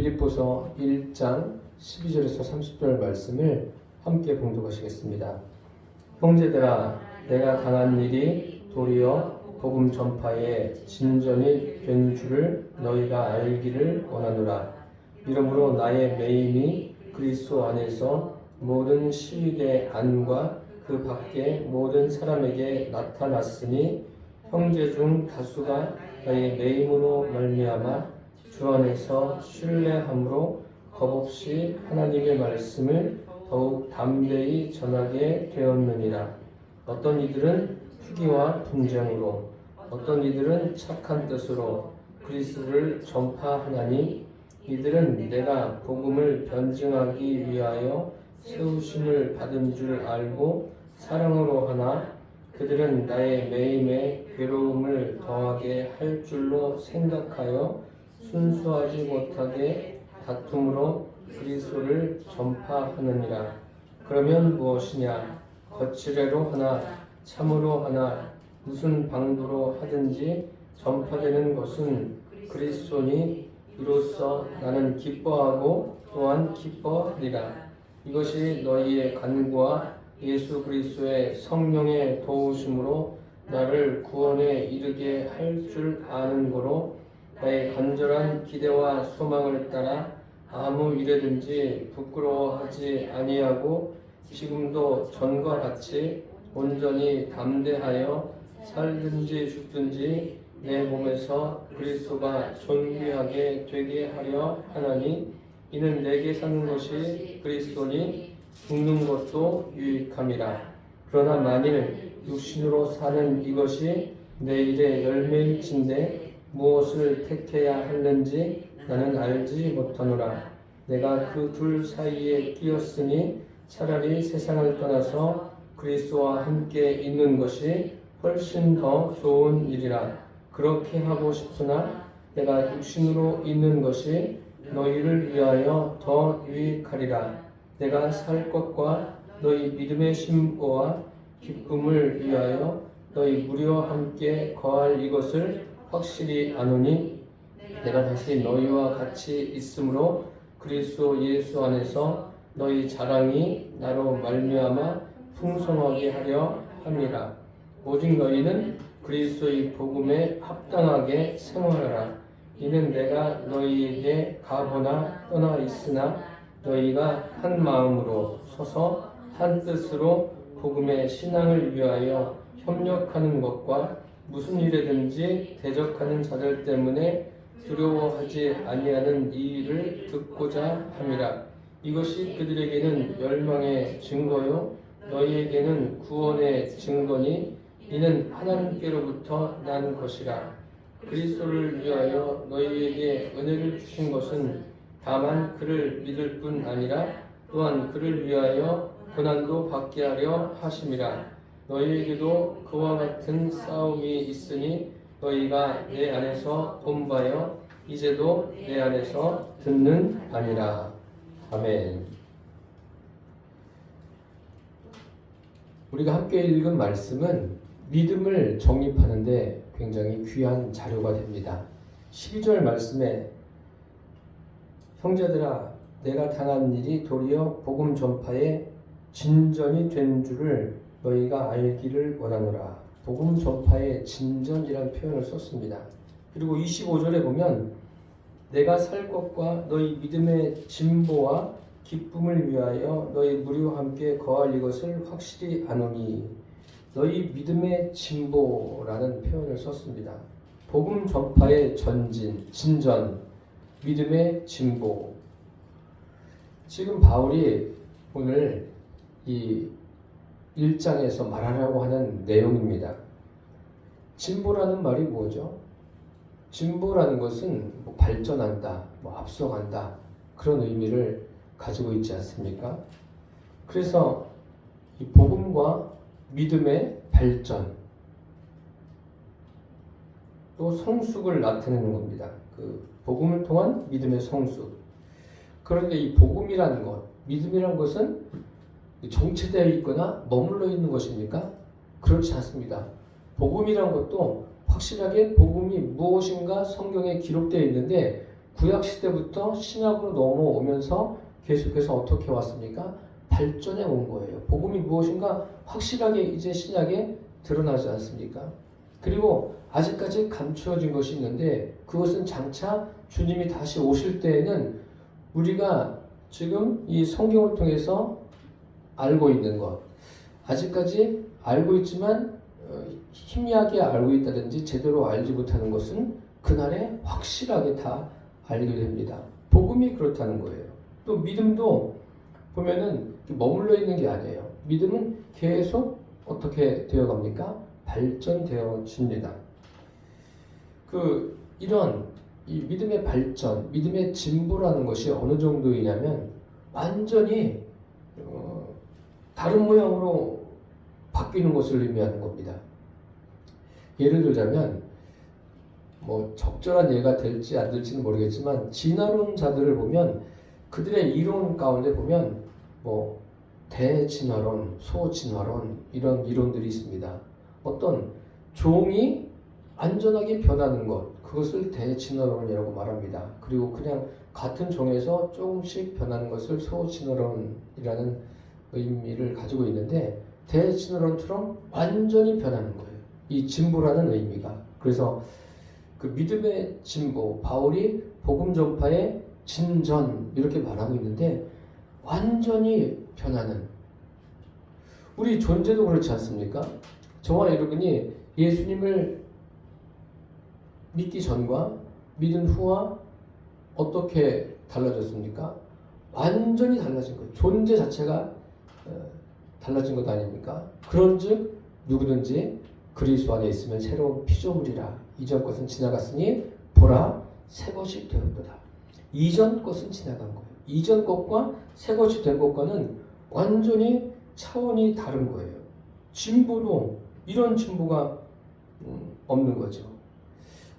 빌립보서 1장 12절에서 30절 말씀을 함께 봉독하시겠습니다. 형제들아, 내가 당한 일이 도리어 복음 전파에 진전이 된 줄을 너희가 알기를 원하노라. 이러므로 나의 매임이 그리스도 안에서 모든 시위대 안과 그 밖에 모든 사람에게 나타났으니 형제 중 다수가 나의 매임으로 말미암아 주 안에서 신뢰함으로 겁없이 하나님의 말씀을 더욱 담대히 전하게 되었느니라. 어떤 이들은 투기와 분쟁으로, 어떤 이들은 착한 뜻으로 그리스도를 전파하나니, 이들은 내가 복음을 변증하기 위하여 세우심을 받은 줄 알고 사랑으로 하나, 그들은 나의 매임에 괴로움을 더하게 할 줄로 생각하여 순수하지 못하게 다툼으로 그리스도를 전파하느니라. 그러면 무엇이냐? 거칠애로 하나, 참으로 하나, 무슨 방도로 하든지 전파되는 것은 그리스도니, 이로써 나는 기뻐하고 또한 기뻐하리라. 이것이 너희의 간구와 예수 그리스도의 성령의 도우심으로 나를 구원에 이르게 할 줄 아는 거로, 나의 간절한 기대와 소망을 따라 아무 일에든지 부끄러워하지 아니하고 지금도 전과 같이 온전히 담대하여 살든지 죽든지 내 몸에서 그리스도가 존귀하게 되게 하려 하나니, 이는 내게 사는 것이 그리스도니 죽는 것도 유익함이라. 그러나 만일 육신으로 사는 이것이 내 일의 열매일진데 무엇을 택해야 하는지 나는 알지 못하노라. 내가 그 둘 사이에 끼었으니 차라리 세상을 떠나서 그리스도와 함께 있는 것이 훨씬 더 좋은 일이라. 그렇게 하고 싶으나 내가 육신으로 있는 것이 너희를 위하여 더 유익하리라. 내가 살 것과 너희 믿음의 심보와 기쁨을 위하여 너희 무리와 함께 거할 이것을 확실히 아노니, 내가 다시 너희와 같이 있으므로 그리스도 예수 안에서 너희 자랑이 나로 말미암아 풍성하게 하려 함이라. 오직 너희는 그리스도의 복음에 합당하게 생활하라. 이는 내가 너희에게 가거나 떠나 있으나 너희가 한 마음으로 서서 한 뜻으로 복음의 신앙을 위하여 협력하는 것과 무슨 일에든지 대적하는 자들 때문에 두려워하지 아니하는 이 일을 듣고자 함이라. 이것이 그들에게는 멸망의 증거요 너희에게는 구원의 증거니, 이는 하나님께로부터 난 것이라. 그리스도를 위하여 너희에게 은혜를 주신 것은 다만 그를 믿을 뿐 아니라 또한 그를 위하여 고난도 받게 하려 하심이라. 너희에게도 그와 같은 싸움이 있으니 너희가 내 안에서 본 바여 이제도 내 안에서 듣는 바니라. 아멘. 우리가 함께 읽은 말씀은 믿음을 정립하는데 굉장히 귀한 자료가 됩니다. 12절 말씀에 형제들아, 내가 당한 일이 도리어 복음 전파에 진전이 된 줄을 너희가 알기를 원하노라. 복음 전파의 진전이라는 표현을 썼습니다. 그리고 25절에 보면 내가 살 것과 너희 믿음의 진보와 기쁨을 위하여 너희 무리와 함께 거할 이것을 확실히 아노니, 너희 믿음의 진보라는 표현을 썼습니다. 복음 전파의 전진, 진전, 믿음의 진보. 지금 바울이 오늘 이 1장에서 말하려고 하는 내용입니다. 진보라는 말이 뭐죠? 진보라는 것은 발전한다, 앞서간다, 그런 의미를 가지고 있지 않습니까? 그래서 이 복음과 믿음의 발전, 또 성숙을 나타내는 겁니다. 그 복음을 통한 믿음의 성숙. 그런데 이 복음이라는 것, 믿음이라는 것은 정체되어 있거나 머물러 있는 것입니까? 그렇지 않습니다. 복음이라는 것도 확실하게 복음이 무엇인가 성경에 기록되어 있는데 구약 시대부터 신약으로 넘어오면서 계속해서 어떻게 왔습니까? 발전해 온 거예요. 복음이 무엇인가 확실하게 이제 신약에 드러나지 않습니까? 그리고 아직까지 감추어진 것이 있는데 그것은 장차 주님이 다시 오실 때에는 우리가 지금 이 성경을 통해서 알고 있는 것, 아직까지 알고 있지만 희미하게 알고 있다든지 제대로 알지 못하는 것은 그날에 확실하게 다 알게 됩니다. 복음이 그렇다는 거예요. 또 믿음도 보면은 머물러 있는 게 아니에요. 믿음은 계속 어떻게 되어 갑니까? 발전되어집니다. 이런 이 믿음의 발전, 믿음의 진보라는 것이 어느 정도이냐면 완전히 다른 모양으로 바뀌는 것을 의미하는 겁니다. 예를 들자면 뭐 적절한 예가 될지 안 될지는 모르겠지만 진화론자들을 보면 그들의 이론 가운데 보면 뭐 대진화론, 소진화론 이런 이론들이 있습니다. 어떤 종이 안전하게 변하는 것, 그것을 대진화론이라고 말합니다. 그리고 그냥 같은 종에서 조금씩 변하는 것을 소진화론이라는 의미를 가지고 있는데 대진화론처럼 완전히 변하는 거예요. 이 진보라는 의미가. 그래서 그 믿음의 진보, 바울이 복음 전파의 진전 이렇게 말하고 있는데 완전히 변하는, 우리 존재도 그렇지 않습니까? 저와 여러분이 예수님을 믿기 전과 믿은 후와 어떻게 달라졌습니까? 완전히 달라진 거예요. 존재 자체가 달라진 것 아닙니까? 그런즉 누구든지 그리스도 안에 있으면 새로운 피조물이라. 이전 것은 지나갔으니 보라 새 것이 되었도다. 이전 것은 지나간 거예요. 이전 것과 새 것이 된 것과는 완전히 차원이 다른 거예요. 진보도 이런 진보가 없는 거죠.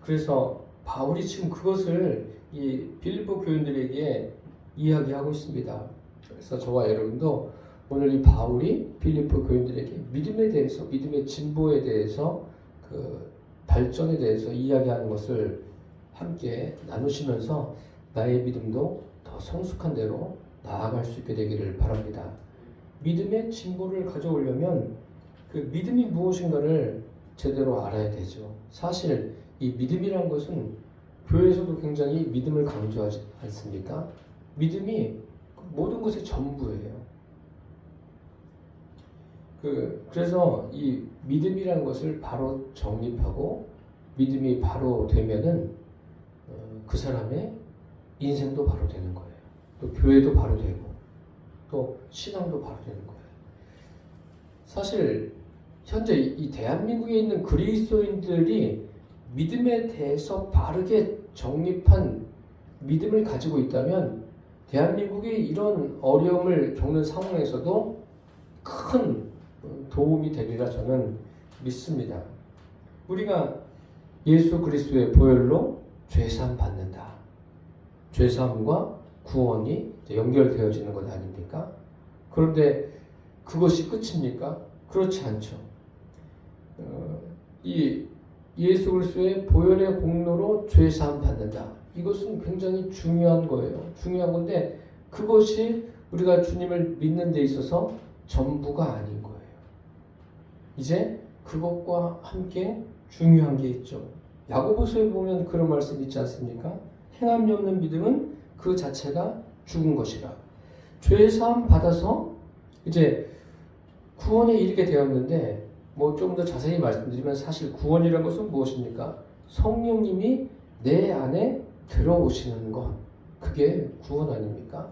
그래서 바울이 지금 그것을 이 빌립보 교인들에게 이야기하고 있습니다. 그래서 저와 여러분도 오늘 이 바울이 빌립보 교인들에게 믿음에 대해서, 믿음의 진보에 대해서, 그 발전에 대해서 이야기하는 것을 함께 나누시면서 나의 믿음도 더 성숙한 대로 나아갈 수 있게 되기를 바랍니다. 믿음의 진보를 가져오려면 그 믿음이 무엇인가를 제대로 알아야 되죠. 사실 이 믿음이라는 것은 교회에서도 굉장히 믿음을 강조하지 않습니까? 믿음이 모든 것의 전부예요. 그래서 이 믿음이라는 것을 바로 정립하고 믿음이 바로 되면은 그 사람의 인생도 바로 되는 거예요. 또 교회도 바로 되고 또 신앙도 바로 되는 거예요. 사실 현재 이 대한민국에 있는 그리스도인들이 믿음에 대해서 바르게 정립한 믿음을 가지고 있다면 대한민국이 이런 어려움을 겪는 상황에서도 큰 도움이 되리라 저는 믿습니다. 우리가 예수 그리스도의 보혈로 죄사함 받는다. 죄사함과 구원이 연결되어지는 것 아닙니까? 그런데 그것이 끝입니까? 그렇지 않죠. 이 예수 그리스도의 보혈의 공로로 죄사함 받는다. 이것은 굉장히 중요한 거예요. 중요한 건데 그것이 우리가 주님을 믿는 데 있어서 전부가 아닌 거예요. 이제 그것과 함께 중요한 게 있죠. 야고보서에 보면 그런 말씀 있지 않습니까? 행함이 없는 믿음은 그 자체가 죽은 것이라. 죄사함 받아서 이제 구원에 이르게 되었는데 뭐 좀 더 자세히 말씀드리면 사실 구원이라는 것은 무엇입니까? 성령님이 내 안에 들어오시는 것, 그게 구원 아닙니까?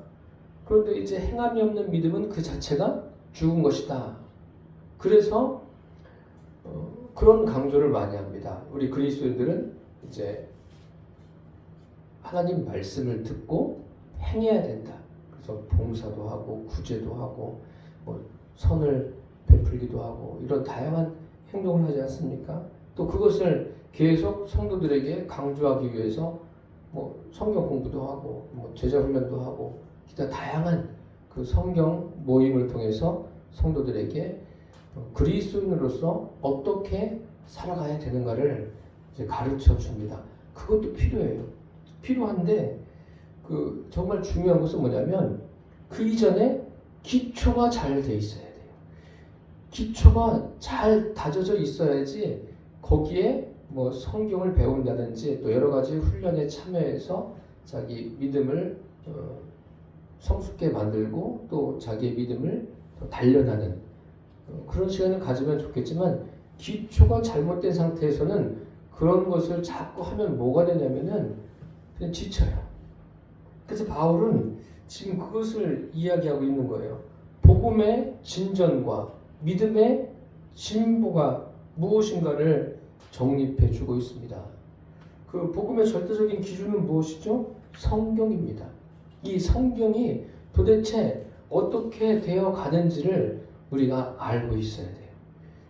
그런데 이제 행함이 없는 믿음은 그 자체가 죽은 것이다. 그래서 그런 강조를 많이 합니다. 우리 그리스도인들은 이제 하나님 말씀을 듣고 행해야 된다. 그래서 봉사도 하고 구제도 하고 뭐 선을 베풀기도 하고 이런 다양한 행동을 하지 않습니까? 또 그것을 계속 성도들에게 강조하기 위해서 뭐 성경 공부도 하고 뭐 제자 훈련도 하고 기타 다양한 그 성경 모임을 통해서 성도들에게 그리스도인으로서 어떻게 살아가야 되는가를 이제 가르쳐 줍니다. 그것도 필요해요. 필요한데 정말 중요한 것은 뭐냐면 그 이전에 기초가 잘 돼 있어야 돼요. 기초가 잘 다져져 있어야지 거기에 뭐 성경을 배운다든지 또 여러 가지 훈련에 참여해서 자기 믿음을 성숙게 만들고 또 자기의 믿음을 더 단련하는 그런 시간을 가지면 좋겠지만 기초가 잘못된 상태에서는 그런 것을 자꾸 하면 뭐가 되냐면은 그냥 지쳐요. 그래서 바울은 지금 그것을 이야기하고 있는 거예요. 복음의 진전과 믿음의 진보가 무엇인가를 정립해 주고 있습니다. 그 복음의 절대적인 기준은 무엇이죠? 성경입니다. 이 성경이 도대체 어떻게 되어 가는지를 우리가 알고 있어야 돼요.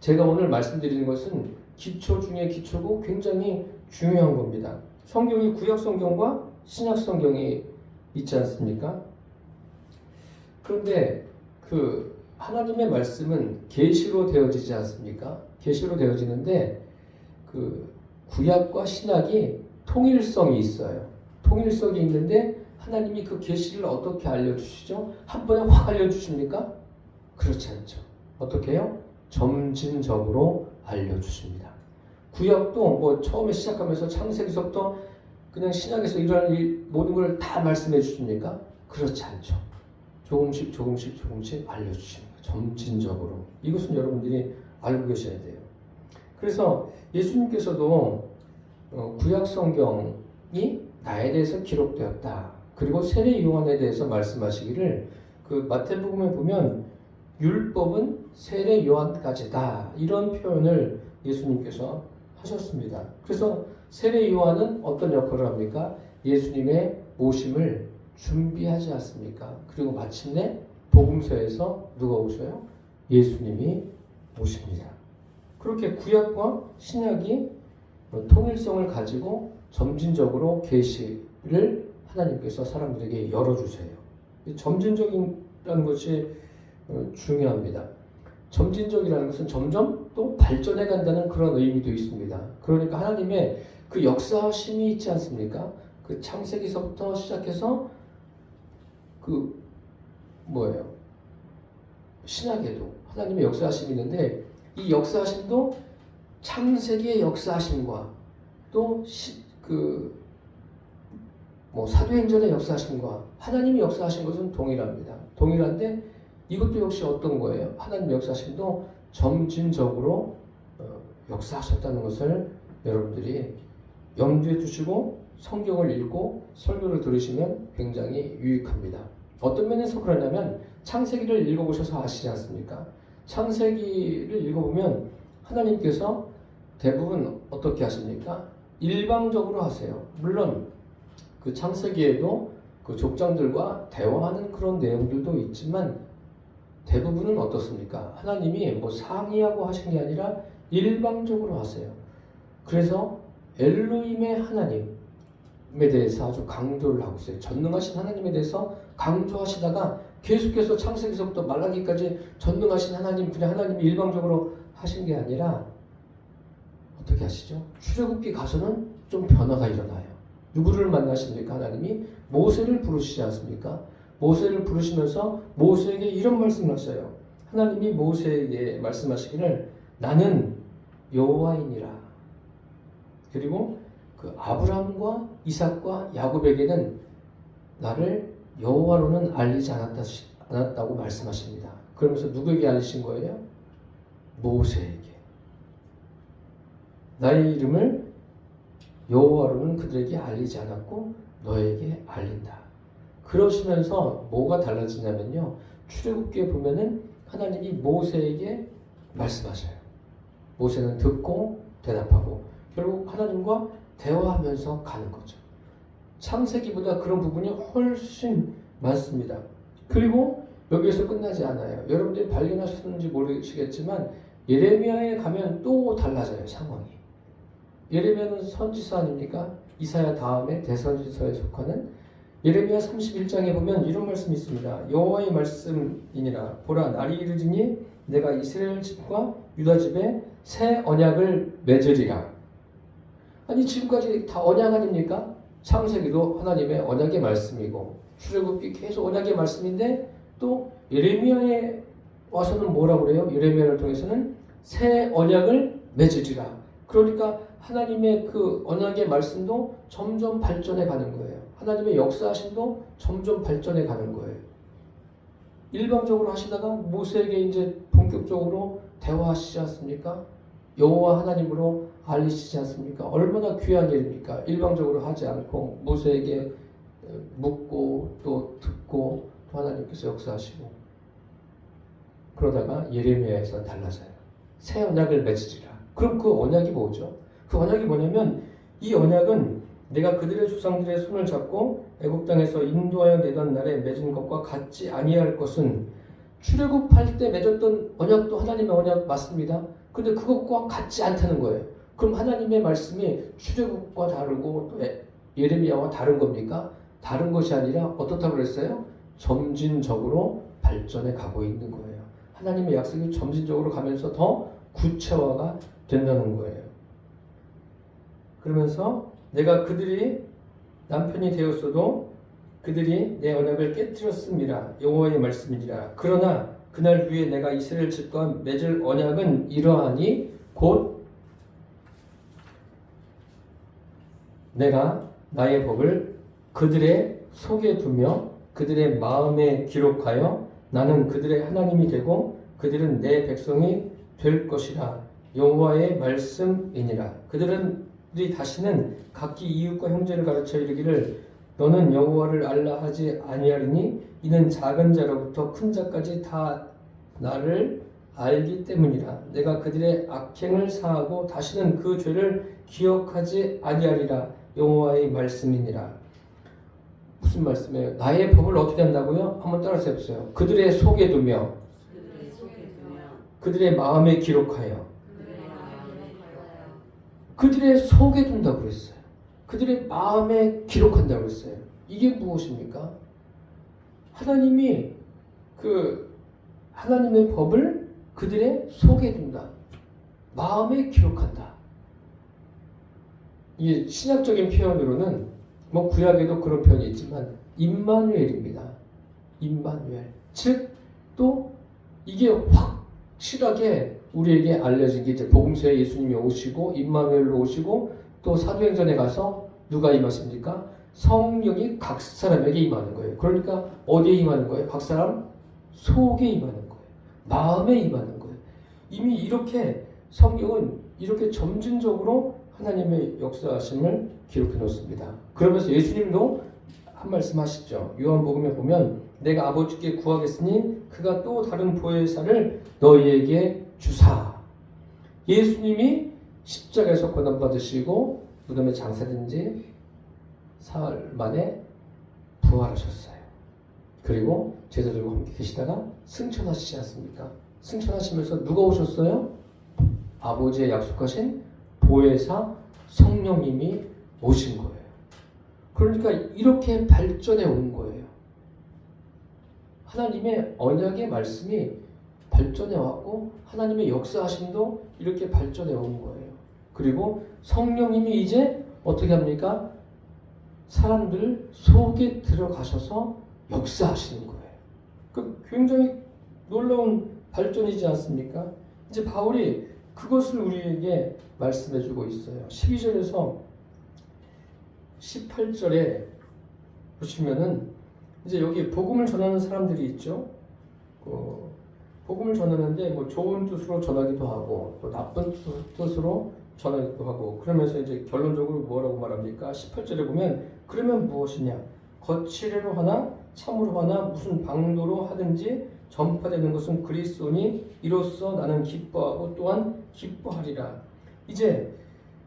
제가 오늘 말씀드리는 것은 기초 중에 기초고 굉장히 중요한 겁니다. 성경이 구약 성경과 신약 성경이 있지 않습니까? 그런데 하나님의 말씀은 계시로 되어지지 않습니까? 계시로 되어지는데 구약과 신약이 통일성이 있어요. 통일성이 있는데 하나님이 그 계시를 어떻게 알려주시죠? 한 번에 확 알려주십니까? 그렇지 않죠. 어떻게 해요? 점진적으로 알려주십니다. 구약도 뭐 처음에 시작하면서 창세기서부터 그냥 신약에서 일어나는 일 모든 걸 다 말씀해 주십니까? 그렇지 않죠. 조금씩 알려주십니다. 점진적으로. 이것은 여러분들이 알고 계셔야 돼요. 그래서 예수님께서도 구약 성경이 나에 대해서 기록되었다. 그리고 세례 요한에 대해서 말씀하시기를 마태복음에 보면 율법은 세례 요한까지다. 이런 표현을 예수님께서 하셨습니다. 그래서 세례 요한은 어떤 역할을 합니까? 예수님의 오심을 준비하지 않습니까? 그리고 마침내 복음서에서 누가 오셔요? 예수님이 오십니다. 그렇게 구약과 신약이 통일성을 가지고 점진적으로 계시를 하나님께서 사람들에게 열어주세요. 점진적이라는 것이 중요합니다. 점진적이라는 것은 점점 또 발전해 간다는 그런 의미도 있습니다. 그러니까 하나님의 그 역사심이 있지 않습니까? 그 창세기서부터 시작해서 신약에도 하나님의 역사심이 있는데 이 역사심도 창세기의 역사심과 또 사도행전의 역사심과 하나님이 역사하신 것은 동일합니다. 동일한데 이것도 역시 어떤 거예요? 하나님의 역사심도 점진적으로 역사하셨다는 것을 여러분들이 염두에 두시고 성경을 읽고 설교를 들으시면 굉장히 유익합니다. 어떤 면에서 그러냐면 창세기를 읽어보셔서 아시지 않습니까? 창세기를 읽어보면 하나님께서 대부분 어떻게 하십니까? 일방적으로 하세요. 물론 그 창세기에도 그 족장들과 대화하는 그런 내용들도 있지만 대부분은 어떻습니까? 하나님이 상의하고 하신 게 아니라 일방적으로 하세요. 그래서 엘로힘의 하나님에 대해서 아주 강조를 하고 있어요. 전능하신 하나님에 대해서 강조하시다가 계속해서 창세기서부터 말라기까지 전능하신 하나님, 그냥 하나님이 일방적으로 하신 게 아니라 어떻게 하시죠? 출애굽기 가서는 좀 변화가 일어나요. 누구를 만나십니까? 하나님이 모세를 부르시지 않습니까? 모세를 부르시면서 모세에게 이런 말씀을 하셔요. 하나님이 모세에게 말씀하시기를 나는 여호와이니라. 그리고 그 아브라함과 이삭과 야곱에게는 나를 여호와로는 알리지 않았다고 말씀하십니다. 그러면서 누구에게 알리신 거예요? 모세에게. 나의 이름을 여호와로는 그들에게 알리지 않았고 너에게 알린다. 그러시면서 뭐가 달라지냐면요. 출애굽기에 보면은 하나님이 모세에게 말씀하셔요. 모세는 듣고 대답하고 결국 하나님과 대화하면서 가는 거죠. 창세기보다 그런 부분이 훨씬 많습니다. 그리고 여기에서 끝나지 않아요. 여러분들이 발견하셨는지 모르시겠지만 예레미야에 가면 또 달라져요. 상황이. 예레미야는 선지서 아닙니까? 이사야 다음에 대선지서에 속하는 예레미야 31장에 보면 이런 말씀이 있습니다. 여호와의 말씀이니라. 보라 날이 이르지니 내가 이스라엘 집과 유다 집에 새 언약을 맺으리라. 아니 지금까지 다 언약 아닙니까? 창세기도 하나님의 언약의 말씀이고 출애굽기 계속 언약의 말씀인데 또 예레미야에 와서는 뭐라고 그래요? 예레미야를 통해서는 새 언약을 맺으리라. 그러니까 하나님의 그 언약의 말씀도 점점 발전해 가는 거예요. 하나님의 역사하심도 점점 발전해 가는 거예요. 일방적으로 하시다가 모세에게 이제 본격적으로 대화하시지 않습니까? 여호와 하나님으로 알리시지 않습니까? 얼마나 귀한 일입니까? 일방적으로 하지 않고 모세에게 묻고 또 듣고 또 하나님께서 역사하시고 그러다가 예레미야에서 달라져요. 새 언약을 맺으리라. 그럼 그 언약이 뭐죠? 그 언약이 뭐냐면 이 언약은 내가 그들의 조상들의 손을 잡고 애굽 땅에서 인도하여 내던 날에 맺은 것과 같지 아니할 것은 출애굽할 때 맺었던 언약도 하나님의 언약 맞습니다. 근데 그것과 같지 않다는 거예요. 그럼 하나님의 말씀이 출애굽과 다르고 또 예레미야와 다른 겁니까? 다른 것이 아니라 어떻다고 그랬어요? 점진적으로 발전해 가고 있는 거예요. 하나님의 약속이 점진적으로 가면서 더 구체화가 된다는 거예요. 그러면서 내가 그들이 남편이 되었어도 그들이 내 언약을 깨뜨렸음이라 여호와의 말씀이니라. 그러나 그날 위에 내가 이스라엘 집과 맺을 언약은 이러하니 곧 내가 나의 법을 그들의 속에 두며 그들의 마음에 기록하여 나는 그들의 하나님이 되고 그들은 내 백성이 될 것이라. 여호와의 말씀이니라. 그들이 다시는 각기 이웃과 형제를 가르쳐 이르기를 너는 여호와를 알라 하지 아니하리니 이는 작은 자로부터 큰 자까지 다 나를 알기 때문이라. 내가 그들의 악행을 사하고 다시는 그 죄를 기억하지 아니하리라. 여호와의 말씀이니라. 무슨 말씀이에요? 나의 법을 어떻게 한다고요? 한번 따라서 해보세요. 그들의 속에 두며 그들의 마음에 기록하여 그들의 속에 둔다고 그랬어요. 그들의 마음에 기록한다고 그랬어요. 이게 무엇입니까? 하나님이 하나님의 법을 그들의 속에 둔다. 마음에 기록한다. 이게 신약적인 표현으로는 뭐 구약에도 그런 표현이 있지만 임마누엘입니다. 임마누엘. 즉 또 이게 확실하게 우리에게 알려진 게 이제 복음서에 예수님이 오시고 임마누엘로 오시고 또 사도행전에 가서 누가 임하십니까? 성령이 각 사람에게 임하는 거예요. 그러니까 어디에 임하는 거예요? 각 사람 속에 임하는 거예요. 마음에 임하는 거예요. 이미 이렇게 성경은 이렇게 점진적으로 하나님의 역사하심을 기록해 놓습니다. 그러면서 예수님도 한 말씀 하시죠. 요한복음에 보면 내가 아버지께 구하겠으니 그가 또 다른 보혜사를 너희에게 주사. 예수님이 십자가에서 고난받으시고 무덤에 장사된 지 사흘 만에 부활하셨어요. 그리고 제자들과 함께 계시다가 승천하시지 않습니까? 승천하시면서 누가 오셨어요? 아버지의 약속하신 보혜사 성령님이 오신 거예요. 그러니까 이렇게 발전해 온 거예요. 하나님의 언약의 말씀이 발전해 왔고 하나님의 역사하심도 이렇게 발전해 온 거예요. 그리고 성령님이 이제 어떻게 합니까? 사람들 속에 들어가셔서 역사하시는 거예요. 그 굉장히 놀라운 발전이지 않습니까? 이제 바울이 그것을 우리에게 말씀해주고 있어요. 12절에서 18절에 보시면은 이제 여기 복음을 전하는 사람들이 있죠. 복음을 전하는데 뭐 좋은 뜻으로 전하기도 하고 또 나쁜 뜻으로 전하기도 하고 그러면서 이제 결론적으로 뭐라고 말합니까? 18절에 보면 그러면 무엇이냐? 거칠애로 하나 참으로 하나 무슨 방도로 하든지 전파되는 것은 그리스도니 이로써 나는 기뻐하고 또한 기뻐하리라. 이제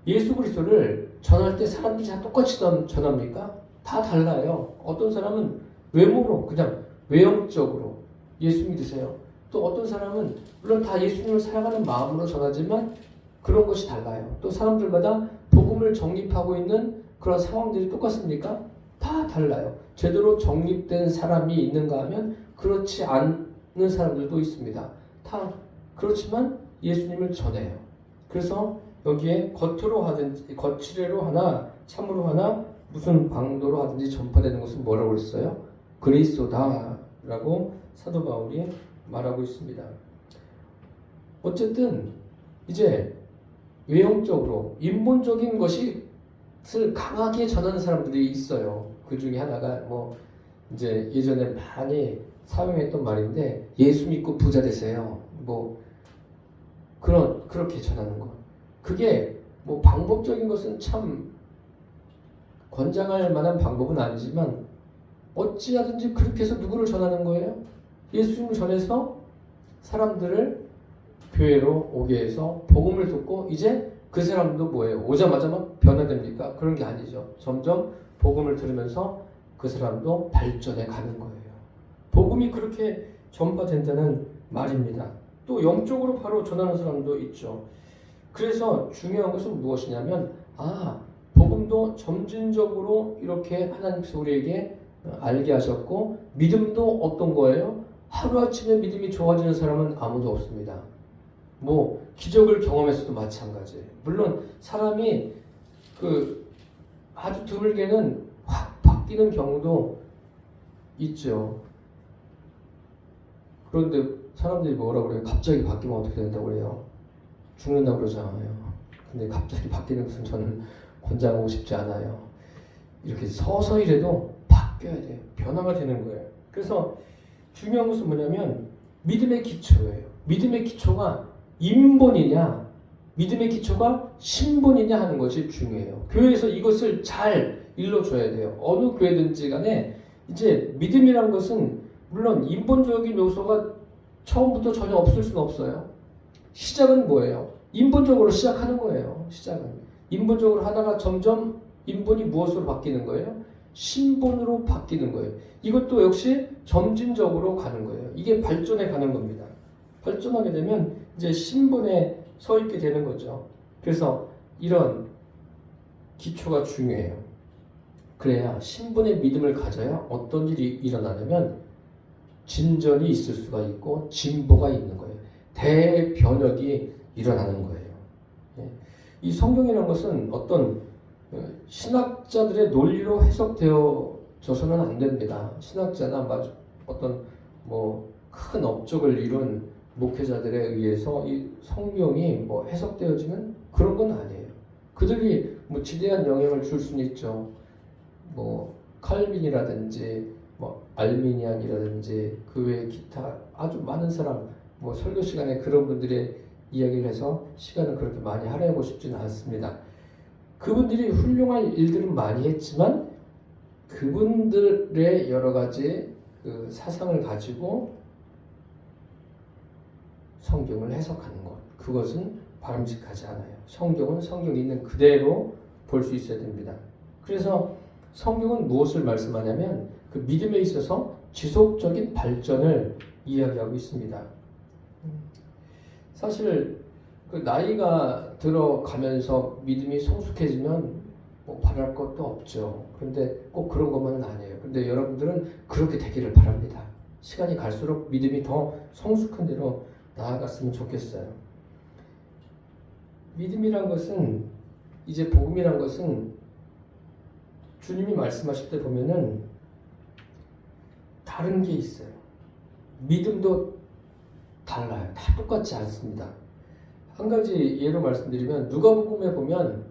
예수 그리스도를 전할 때 사람들이 다 똑같이 전합니까? 다 달라요. 어떤 사람은 외모로 그냥 외형적으로 예수 믿으세요. 또 어떤 사람은 물론 다 예수님을 사랑하는 마음으로 전하지만 그런 것이 달라요. 또 사람들마다 복음을 정립하고 있는 그런 상황들이 똑같습니까? 다 달라요. 제대로 정립된 사람이 있는가 하면 그렇지 않은 사람들도 있습니다. 다 그렇지만 예수님을 전해요. 그래서 여기에 겉으로 하든지 거칠애로 하나 참으로 하나 무슨 방도로 하든지 전파되는 것은 뭐라고 그랬어요? 그리스도다라고 사도 바울이 말하고 있습니다. 어쨌든 이제 외형적으로 인본적인 것을 강하게 전하는 사람들이 있어요. 그 중에 하나가 뭐 이제 예전에 많이 사용했던 말인데 예수 믿고 부자 되세요. 뭐 그렇게 전하는 거. 그게 뭐 방법적인 것은 참 권장할 만한 방법은 아니지만 어찌하든지 그렇게 해서 누구를 전하는 거예요? 예수님을 전해서 사람들을 교회로 오게 해서 복음을 듣고 이제 그 사람도 뭐예요? 오자마자 막 변화됩니까? 그런 게 아니죠. 점점 복음을 들으면서 그 사람도 발전해 가는 거예요. 복음이 그렇게 전파된다는 말입니다. 또 영적으로 바로 전하는 사람도 있죠. 그래서 중요한 것은 무엇이냐면 복음도 점진적으로 이렇게 하나님께서 우리에게 알게 하셨고 믿음도 어떤 거예요? 하루아침에 믿음이 좋아지는 사람은 아무도 없습니다. 뭐 기적을 경험했어도 마찬가지예요. 물론 사람이 아주 드물게는 확 바뀌는 경우도 있죠. 그런데 사람들이 뭐라고 그래요? 갑자기 바뀌면 어떻게 된다고 그래요? 죽는다고 그러잖아요. 근데 갑자기 바뀌는 것은 저는 권장하고 싶지 않아요. 이렇게 서서히라도 바뀌어야 돼요. 변화가 되는 거예요. 그래서 중요한 것은 뭐냐면 믿음의 기초예요. 믿음의 기초가 인본이냐 믿음의 기초가 신본이냐 하는 것이 중요해요. 교회에서 이것을 잘 일러줘야 돼요. 어느 교회든지 간에 이제 믿음이란 것은 물론 인본적인 요소가 처음부터 전혀 없을 수는 없어요. 시작은 뭐예요? 인본적으로 시작하는 거예요. 시작은 인본적으로 하다가 점점 인본이 무엇으로 바뀌는 거예요? 신본으로 바뀌는 거예요. 이것도 역시 점진적으로 가는 거예요. 이게 발전해 가는 겁니다. 발전하게 되면 이제 신본에 서 있게 되는 거죠. 그래서 이런 기초가 중요해요. 그래야 신본의 믿음을 가져야 어떤 일이 일어나냐면 진전이 있을 수가 있고 진보가 있는 거예요. 대변혁이 일어나는 거예요. 이 성경이라는 것은 어떤 신학자들의 논리로 해석되어져서는 안 됩니다. 신학자나 어떤 큰 업적을 이룬 목회자들에 의해서 이 성경이 해석되어지는 그런 건 아니에요. 그들이 지대한 영향을 줄 수는 있죠. 칼빈이라든지 알미니안이라든지 그 외에 기타 아주 많은 사람 설교 시간에 그런 분들의 이야기를 해서 시간을 그렇게 많이 할애하고 싶지는 않습니다. 그분들이 훌륭한 일들은 많이 했지만 그분들의 여러 가지 그 사상을 가지고 성경을 해석하는 것, 그것은 바람직하지 않아요. 성경은 성경이 있는 그대로 볼 수 있어야 됩니다. 그래서 성경은 무엇을 말씀하냐면 그 믿음에 있어서 지속적인 발전을 이야기하고 있습니다. 사실 그 나이가 들어가면서 믿음이 성숙해지면 바랄 것도 없죠. 그런데 꼭 그런 것만은 아니에요. 그런데 여러분들은 그렇게 되기를 바랍니다. 시간이 갈수록 믿음이 더 성숙한 대로 나아갔으면 좋겠어요. 믿음이란 것은 이제 복음이란 것은 주님이 말씀하실 때 보면은 다른 게 있어요. 믿음도 달라요. 다 똑같지 않습니다. 한 가지 예로 말씀드리면 누가복음에 보면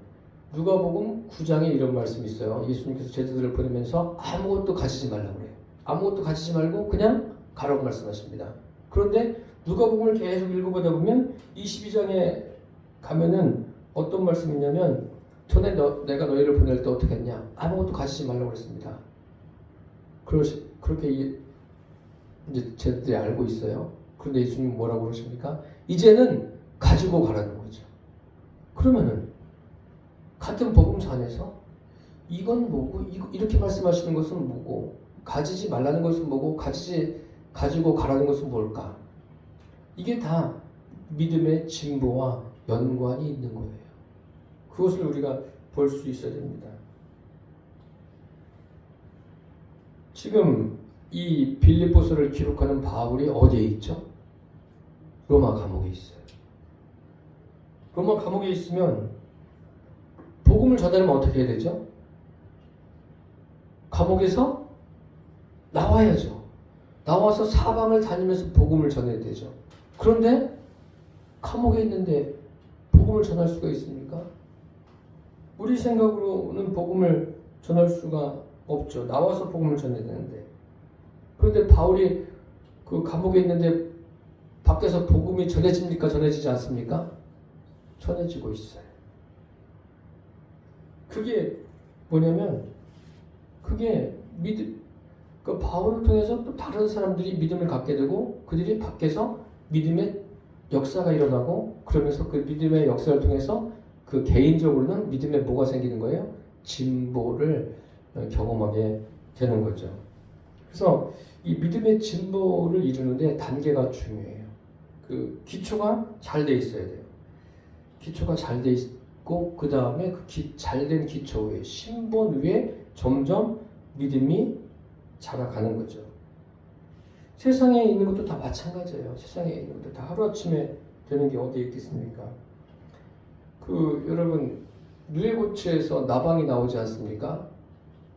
누가복음 9장에 이런 말씀이 있어요. 예수님께서 제자들을 보내면서 아무것도 가지지 말라고 그래요. 아무것도 가지지 말고 그냥 가라고 말씀하십니다. 그런데 누가복음을 계속 읽어보다 보면 22장에 가면은 어떤 말씀이 있냐면 전에 내가 너희를 보낼 때 어떻게 했냐? 아무것도 가지지 말라고 그랬습니다. 그렇게 이제 제자들이 알고 있어요. 그런데 예수님은 뭐라고 그러십니까? 이제는 가지고 가라는 거죠. 그러면은 같은 복음서 안에서 이건 뭐고 이렇게 말씀하시는 것은 뭐고 가지지 말라는 것은 뭐고 가지고 가라는 것은 뭘까? 이게 다 믿음의 진보와 연관이 있는 거예요. 그것을 우리가 볼 수 있어야 됩니다. 지금 이 빌립보서를 기록하는 바울이 어디에 있죠? 로마 감옥에 있어요. 로마 감옥에 있으면 복음을 전하려면 어떻게 해야 되죠? 감옥에서 나와야죠. 나와서 사방을 다니면서 복음을 전해야 되죠. 그런데 감옥에 있는데 복음을 전할 수가 있습니까? 우리 생각으로는 복음을 전할 수가 없죠. 나와서 복음을 전해야 되는데. 그런데 바울이 그 감옥에 있는데 밖에서 복음이 전해집니까? 전해지지 않습니까? 전해지고 있어요. 그게 뭐냐면 그게 그 바울을 통해서 또 다른 사람들이 믿음을 갖게 되고 그들이 밖에서 믿음의 역사가 일어나고 그러면서 그 믿음의 역사를 통해서 그 개인적으로는 믿음에 뭐가 생기는 거예요? 진보를 경험하게 되는 거죠. 그래서 이 믿음의 진보를 이루는데 단계가 중요해요. 그 기초가 잘 돼 있어야 돼요. 기초가 잘 돼 있고 그 다음에 그 잘된 기초 위에 신본 위에 점점 믿음이 자라가는 거죠. 세상에 있는 것도 다 마찬가지예요. 세상에 있는 것도 다 하루아침에 되는 게 어디 있겠습니까? 여러분 누에고치에서 나방이 나오지 않습니까?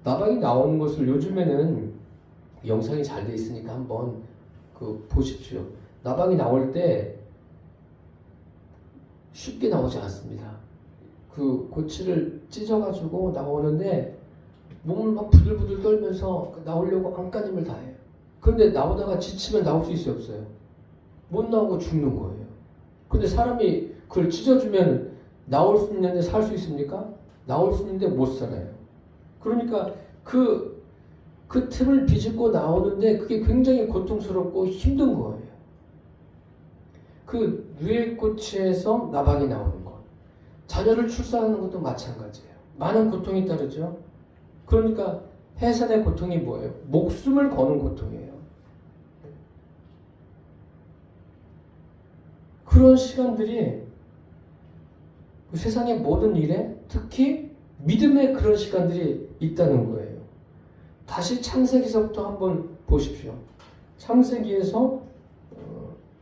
나방이 나오는 것을 요즘에는 영상이 잘 돼 있으니까 한번 보십시오. 나방이 나올 때 쉽게 나오지 않습니다. 고치를 찢어가지고 나오는데 몸을 막 부들부들 떨면서 나오려고 안간힘을 다해요. 그런데 나오다가 지치면 나올 수 있어요, 없어요? 못 나오고 죽는 거예요. 근데 사람이 그걸 찢어주면 나올 수 있는데 살 수 있습니까? 나올 수 있는데 못 살아요. 그러니까 그 틈을 비집고 나오는데 그게 굉장히 고통스럽고 힘든 거예요. 누에고치에서 나방이 나오는 것. 자녀를 출산하는 것도 마찬가지예요. 많은 고통이 따르죠. 그러니까 해산의 고통이 뭐예요? 목숨을 거는 고통이에요. 그런 시간들이 세상의 모든 일에 특히 믿음의 그런 시간들이 있다는 거예요. 다시 창세기서부터 한번 보십시오. 창세기에서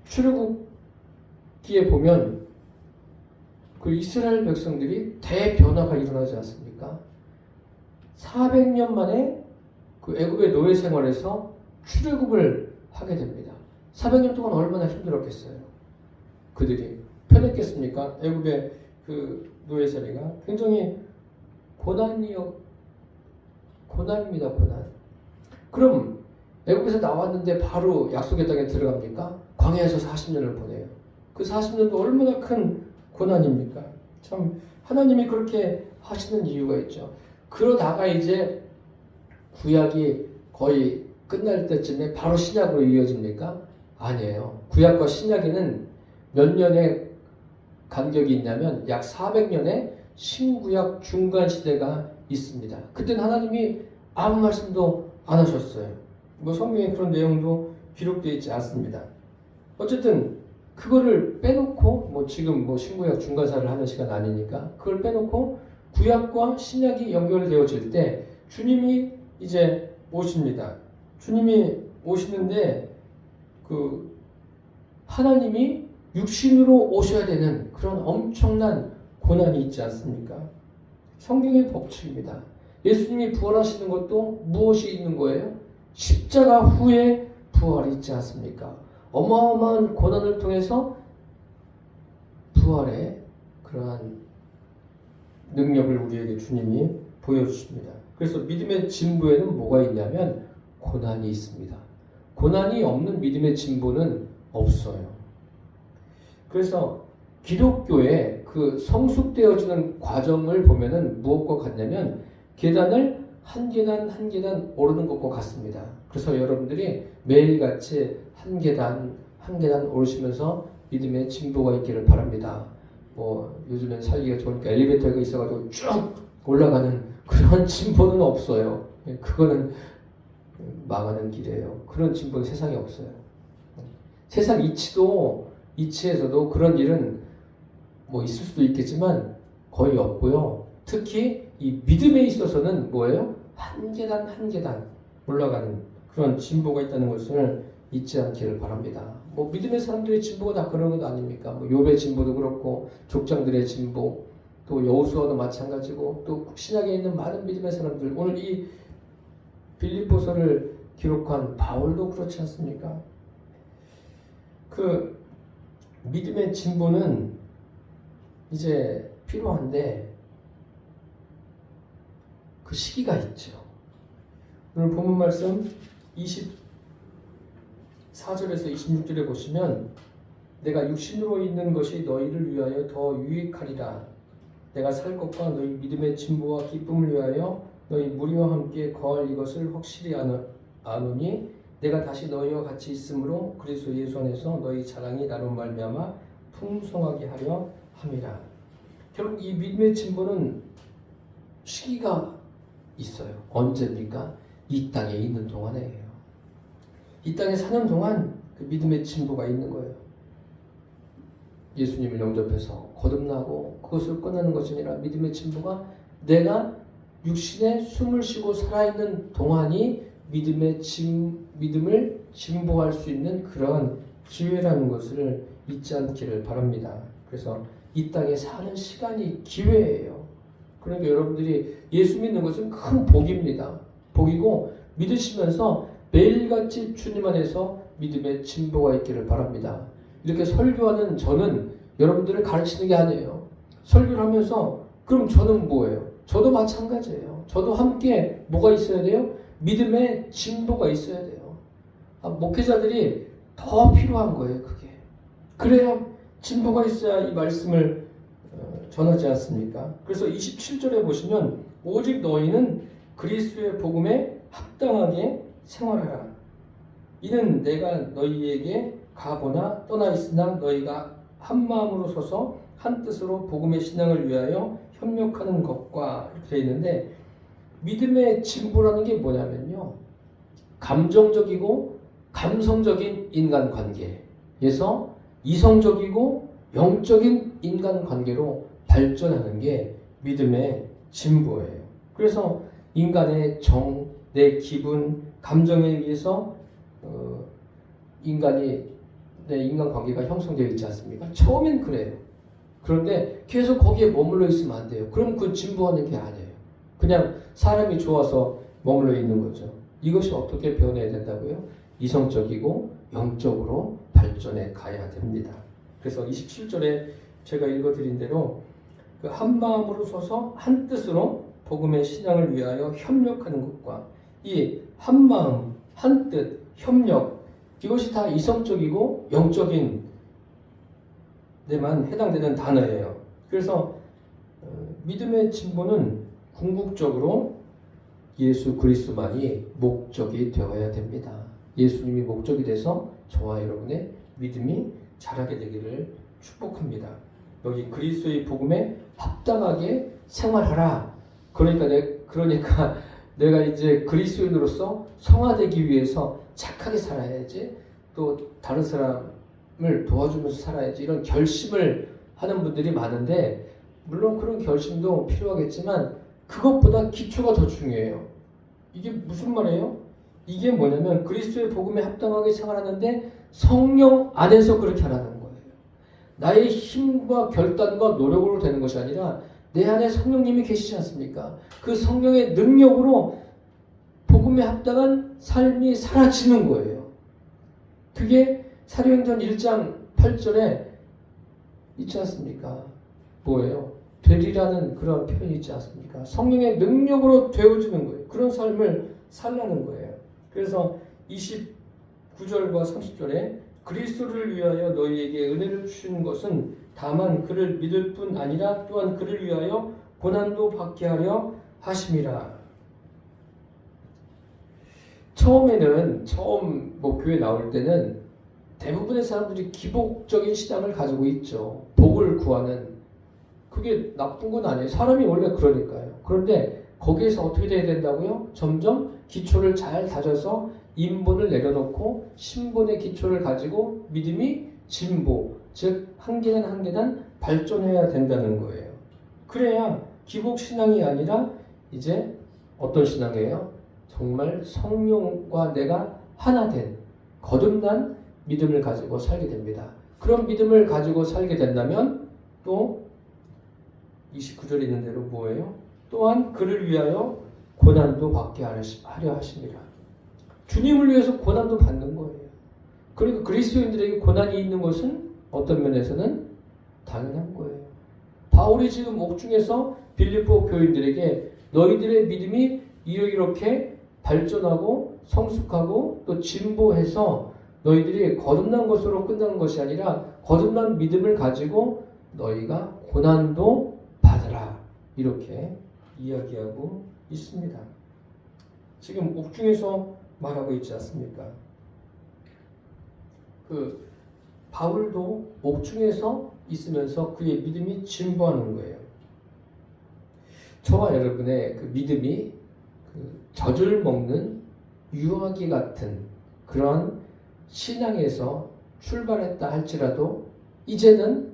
출애굽기에 보면 이스라엘 백성들이 대변화가 일어나지 않습니까? 400년 만에 애굽의 노예 생활에서 출애굽을 하게 됩니다. 400년 동안 얼마나 힘들었겠어요. 그들이 편했겠습니까? 애굽의 노예 생활가 굉장히 고난입니다. 고난. 그럼 애굽에서 나왔는데 바로 약속의 땅에 들어갑니까? 광야에서 40년을 보내요. 그 40년도 얼마나 큰 고난입니까? 참 하나님이 그렇게 하시는 이유가 있죠. 그러다가 이제 구약이 거의 끝날 때쯤에 바로 신약으로 이어집니까? 아니에요. 구약과 신약에는 몇 년의 간격이 있냐면 약 400년의 신구약 중간 시대가 있습니다. 그때는 하나님이 아무 말씀도 안 하셨어요. 성경에 그런 내용도 기록되어 있지 않습니다. 어쨌든 그거를 빼놓고 지금 신구약 중간사를 하는 시간 아니니까 그걸 빼놓고 구약과 신약이 연결되어질 때 주님이 이제 오십니다. 주님이 오시는데 하나님이 육신으로 오셔야 되는 그런 엄청난 고난이 있지 않습니까? 성경의 법칙입니다. 예수님이 부활하시는 것도 무엇이 있는 거예요? 십자가 후에 부활이 있지 않습니까? 어마어마한 고난을 통해서 부활의 그러한 능력을 우리에게 주님이 보여주십니다. 그래서 믿음의 진보에는 뭐가 있냐면 고난이 있습니다. 고난이 없는 믿음의 진보는 없어요. 그래서 기독교의 성숙되어지는 과정을 보면은 무엇과 같냐면 계단을 한 계단 한 계단 오르는 것과 같습니다. 그래서 여러분들이 매일같이 한 계단 한 계단 오르시면서 믿음의 진보가 있기를 바랍니다. 요즘엔 살기가 좋으니까 엘리베이터가 있어가지고 쭉 올라가는 그런 진보는 없어요. 그거는 망하는 길이에요. 그런 진보는 세상에 없어요. 세상 이치에서도 그런 일은 있을 수도 있겠지만 거의 없고요. 특히 이 믿음에 있어서는 뭐예요? 한 계단 한 계단 올라가는 그런 진보가 있다는 것을 잊지 않기를 바랍니다. 믿음의 사람들의 진보가 다 그런 것 아닙니까? 욥의 진보도 그렇고 족장들의 진보, 또 여호수아도 마찬가지고 또 신약에 있는 많은 믿음의 사람들, 오늘 이 빌립보서를 기록한 바울도 그렇지 않습니까? 그 믿음의 진보는 이제 필요한데 그 시기가 있죠. 오늘 본문 말씀 24절에서 26절에 보시면 내가 육신으로 있는 것이 너희를 위하여 더 유익하리라. 내가 살 것과 너희 믿음의 진보와 기쁨을 위하여 너희 무리와 함께 거할 이것을 확실히 아노니 내가 다시 너희와 같이 있으므로 그리스도 예수 안에서 너희 자랑이 나로 말미암아 풍성하게 하려 함이라. 결국 이 믿음의 진보는 시기가 있어요. 언제입니까? 이 땅에 있는 동안에요. 이 땅에 사는 동안 그 믿음의 진보가 있는 거예요. 예수님을 영접해서 거듭나고 그것을 끝나는 것이 아니라 믿음의 진보가 내가 육신에 숨을 쉬고 살아있는 동안이 믿음을 진보할 수 있는 그러한 기회라는 것을 잊지 않기를 바랍니다. 그래서 이 땅에 사는 시간이 기회예요. 그러니까 여러분들이 예수 믿는 것은 큰 복입니다. 복이고 믿으시면서 매일같이 주님 안에서 믿음의 진보가 있기를 바랍니다. 이렇게 설교하는 저는 여러분들을 가르치는 게 아니에요. 설교를 하면서 그럼 저는 뭐예요? 저도 마찬가지예요. 저도 함께 뭐가 있어야 돼요? 믿음의 진보가 있어야 돼요. 목회자들이 더 필요한 거예요. 그게. 그래야 진보가 있어야 이 말씀을 전하지 않습니까? 그래서 27절에 보시면 오직 너희는 그리스도의 복음에 합당하게 생활하라. 이는 내가 너희에게 가거나 떠나 있으나 너희가 한 마음으로 서서 한 뜻으로 복음의 신앙을 위하여 협력하는 것과 이렇게 되어 있는데 믿음의 진보라는 게 뭐냐면요. 감정적이고 감성적인 인간관계에서 이성적이고 영적인 인간관계로 발전하는 게 믿음의 진보예요. 그래서 인간의 정, 내 기분, 감정에 의해서 내 인간관계가 형성되어 있지 않습니까? 처음엔 그래요. 그런데 계속 거기에 머물러 있으면 안 돼요. 그럼 그건 진보하는 게 아니에요. 그냥 사람이 좋아서 머물러 있는 거죠. 이것이 어떻게 변해야 된다고요? 이성적이고 영적으로 발전해 가야 됩니다. 그래서 27절에 제가 읽어드린 대로 그 한 마음으로 서서 한 뜻으로 복음의 신앙을 위하여 협력하는 것과 이 한 마음, 한 뜻, 협력 이것이 다 이성적이고 영적인 데만 해당되는 단어예요. 그래서 믿음의 진보는 궁극적으로 예수 그리스도만이 목적이 되어야 됩니다. 예수님이 목적이 돼서 저와 여러분의 믿음이 자라게 되기를 축복합니다. 여기 그리스도의 복음에 합당하게 생활하라. 그러니까 내가 이제 그리스도인으로서 성화되기 위해서 착하게 살아야지, 또 다른 사람을 도와주면서 살아야지, 이런 결심을 하는 분들이 많은데 물론 그런 결심도 필요하겠지만 그것보다 기초가 더 중요해요. 이게 무슨 말이에요? 이게 뭐냐면 그리스도의 복음에 합당하게 생활하는데 성령 안에서 그렇게 하라는 거예요. 나의 힘과 결단과 노력으로 되는 것이 아니라 내 안에 성령님이 계시지 않습니까? 그 성령의 능력으로 복음에 합당한 삶이 사라지는 거예요. 그게 사도행전 1장 8절에 있지 않습니까? 뭐예요? 되리라는 그런 표현이 있지 않습니까? 성령의 능력으로 되어지는 거예요. 그런 삶을 살라는 거예요. 그래서 29절과 30절에 그리스도를 위하여 너희에게 은혜를 주신 것은 다만 그를 믿을 뿐 아니라 또한 그를 위하여 고난도 받게 하려 하심이라. 처음 교회 나올 때는 대부분의 사람들이 기복적인 신앙을 가지고 있죠. 복을 구하는. 그게 나쁜 건 아니에요. 사람이 원래 그러니까요. 그런데 거기에서 어떻게 돼야 된다고요? 점점 기초를 잘 다져서 인본을 내려놓고 신본의 기초를 가지고 믿음이 진보, 즉 한 계단 한 계단 발전해야 된다는 거예요. 그래야 기복신앙이 아니라 이제 어떤 신앙이에요? 정말 성령과 내가 하나 된 거듭난 믿음을 가지고 살게 됩니다. 그런 믿음을 가지고 살게 된다면 또 29절에 있는 대로 뭐예요? 또한 그를 위하여 고난도 받게 하려 하십니다. 주님을 위해서 고난도 받는 거예요. 그러니까 그리스도인들에게 고난이 있는 것은 어떤 면에서는 당연한 거예요. 바울이 지금 옥중에서 빌립보 교인들에게 너희들의 믿음이 이렇게 발전하고 성숙하고 또 진보해서 너희들이 거듭난 것으로 끝나는 것이 아니라 거듭난 믿음을 가지고 너희가 고난도 받으라 이렇게 이야기하고 있습니다. 지금 옥중에서 말하고 있지 않습니까? 그 바울도 옥중에서 있으면서 그의 믿음이 진보하는 거예요. 저와 여러분의 그 믿음이 그 젖을 먹는 유아기 같은 그러한 신앙에서 출발했다 할지라도 이제는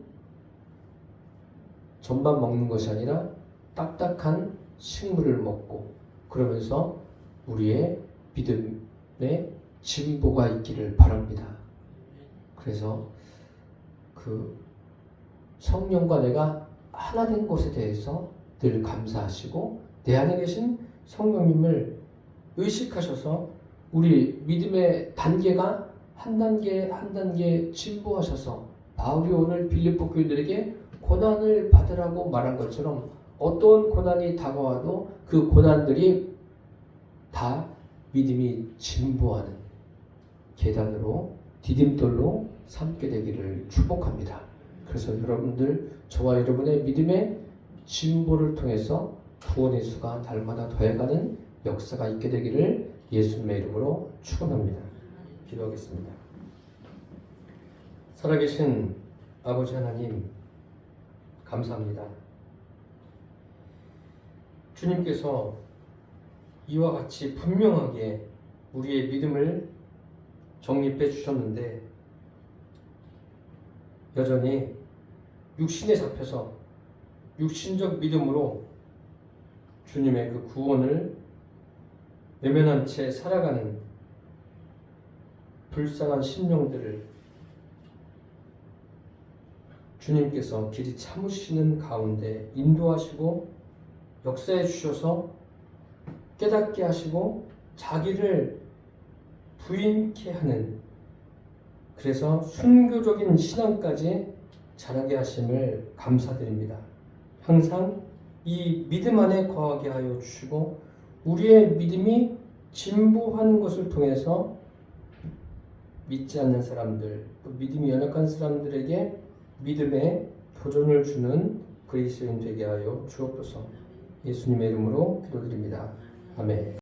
젖만 먹는 것이 아니라 딱딱한 식물을 먹고 그러면서 우리의 믿음의 진보가 있기를 바랍니다. 그래서 그 성령과 내가 하나 된 것에 대해서 늘 감사하시고 내 안에 계신 성령님을 의식하셔서 우리 믿음의 단계가 한 단계 한 단계 진보하셔서 바울이 오늘 빌립보 교인들에게 고난을 받으라고 말한 것처럼 어떤 고난이 다가와도 그 고난들이 다 믿음이 진보하는 계단으로 디딤돌로 삼게 되기를 축복합니다. 그래서 여러분들 저와 여러분의 믿음의 진보를 통해서 구원의 수가 날마다 더해가는 역사가 있게 되기를 예수님의 이름으로 축원합니다. 기도하겠습니다. 살아계신 아버지 하나님 감사합니다. 주님께서 이와 같이 분명하게 우리의 믿음을 정립해 주셨는데 여전히 육신에 잡혀서 육신적 믿음으로 주님의 그 구원을 외면한 채 살아가는 불쌍한 심령들을 주님께서 길이 참으시는 가운데 인도하시고 역사해 주셔서 깨닫게 하시고 자기를 부인케 하는 그래서 순교적인 신앙까지 자라게 하심을 감사드립니다. 항상 이 믿음 안에 거하게 하여 주시고 우리의 믿음이 진보하는 것을 통해서 믿지 않는 사람들 또 믿음이 연약한 사람들에게 믿음의 도전을 주는 그리스도인 되게 하여 주옵소서. 예수님의 이름으로 기도드립니다. 아멘.